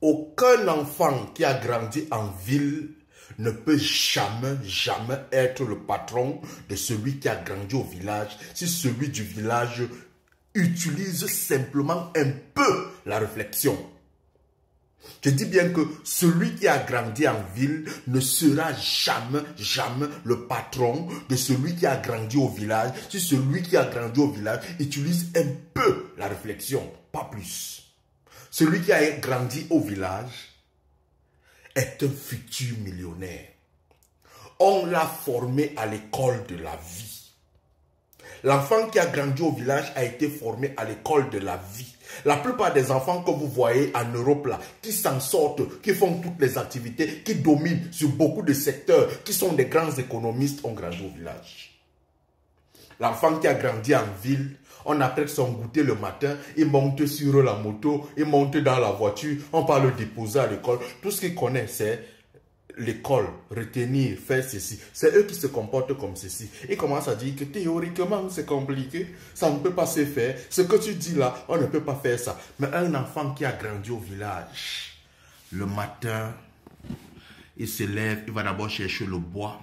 Aucun enfant qui a grandi en ville ne peut jamais être le patron de celui qui a grandi au village si celui du village utilise simplement un peu la réflexion. Je dis bien que celui qui a grandi en ville ne sera jamais le patron de celui qui a grandi au village si celui qui a grandi au village utilise un peu la réflexion, pas plus. Celui qui a grandi au village est un futur millionnaire. On l'a formé à l'école de la vie. L'enfant qui a grandi au village a été formé à l'école de la vie. La plupart des enfants que vous voyez en Europe là, qui s'en sortent, qui font toutes les activités, qui dominent sur beaucoup de secteurs, qui sont des grands économistes, ont grandi au village. L'enfant qui a grandi en ville, on apprête son goûter le matin, il monte sur la moto, il monte dans la voiture, on va le déposer à l'école. Tout ce qu'il connaît, c'est l'école, retenir, faire ceci. C'est eux qui se comportent comme ceci. Ils commencent à dire que théoriquement, c'est compliqué, ça ne peut pas se faire. Ce que tu dis là, on ne peut pas faire ça. Mais un enfant qui a grandi au village, le matin, il se lève, il va d'abord chercher le bois,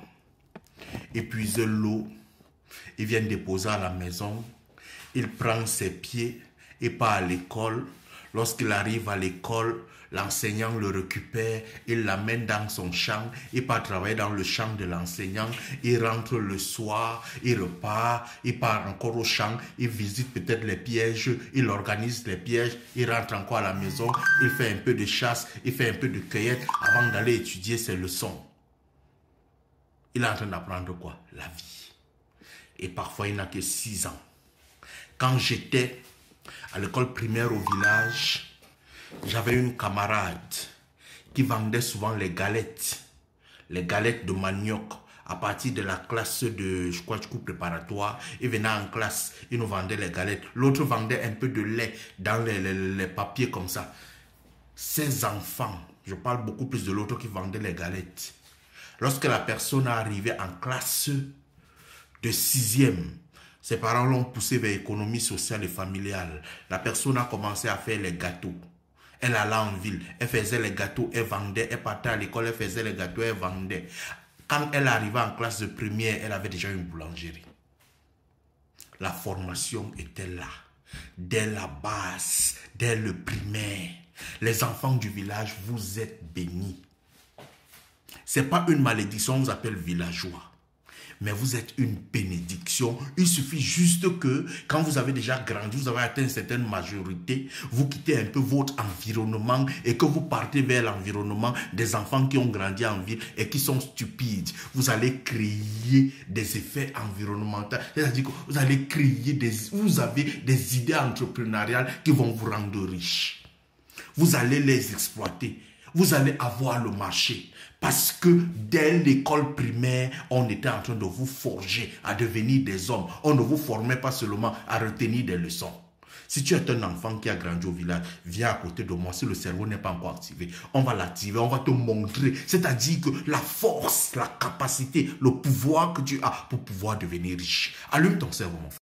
épuiser l'eau, il vient déposer à la maison, il prend ses pieds et part à l'école. Lorsqu'il arrive à l'école, l'enseignant le récupère, il l'amène dans son champ, il part travailler dans le champ de l'enseignant, il rentre le soir, il repart, il part encore au champ, il visite peut-être les pièges, il organise les pièges, il rentre encore à la maison, il fait un peu de chasse, il fait un peu de cueillette avant d'aller étudier ses leçons. Il est en train d'apprendre quoi? La vie. Et parfois il n'a que 6 ans. Quand j'étais à l'école primaire au village, j'avais une camarade qui vendait souvent les galettes de manioc. À partir de la classe de, je crois, du coup préparatoire, il venait en classe, il nous vendait les galettes. L'autre vendait un peu de lait dans les papiers comme ça. Ces enfants, je parle beaucoup plus de l'autre qui vendait les galettes. Lorsque la personne est arrivée en classe de 6e, ses parents l'ont poussé vers l'économie sociale et familiale. La personne a commencé à faire les gâteaux. Elle allait en ville, elle faisait les gâteaux, elle vendait, elle partait à l'école, elle faisait les gâteaux, elle vendait. Quand elle arrivait en classe de première, elle avait déjà une boulangerie. La formation était là, dès la base, dès le primaire. Les enfants du village, vous êtes bénis. Ce n'est pas une malédiction, on vous appelle villageois. Mais vous êtes une bénédiction. Il suffit juste que, quand vous avez déjà grandi, vous avez atteint une certaine majorité, vous quittez un peu votre environnement et que vous partez vers l'environnement des enfants qui ont grandi en ville et qui sont stupides. Vous allez créer des effets environnementaux. C'est-à-dire que vous allez créer vous avez des idées entrepreneuriales qui vont vous rendre riches. Vous allez les exploiter. Vous allez avoir le marché. Parce que dès l'école primaire, on était en train de vous forger à devenir des hommes. On ne vous formait pas seulement à retenir des leçons. Si tu es un enfant qui a grandi au village, viens à côté de moi. Si le cerveau n'est pas encore activé, on va l'activer, on va te montrer. C'est-à-dire que la force, la capacité, le pouvoir que tu as pour pouvoir devenir riche. Allume ton cerveau, mon frère.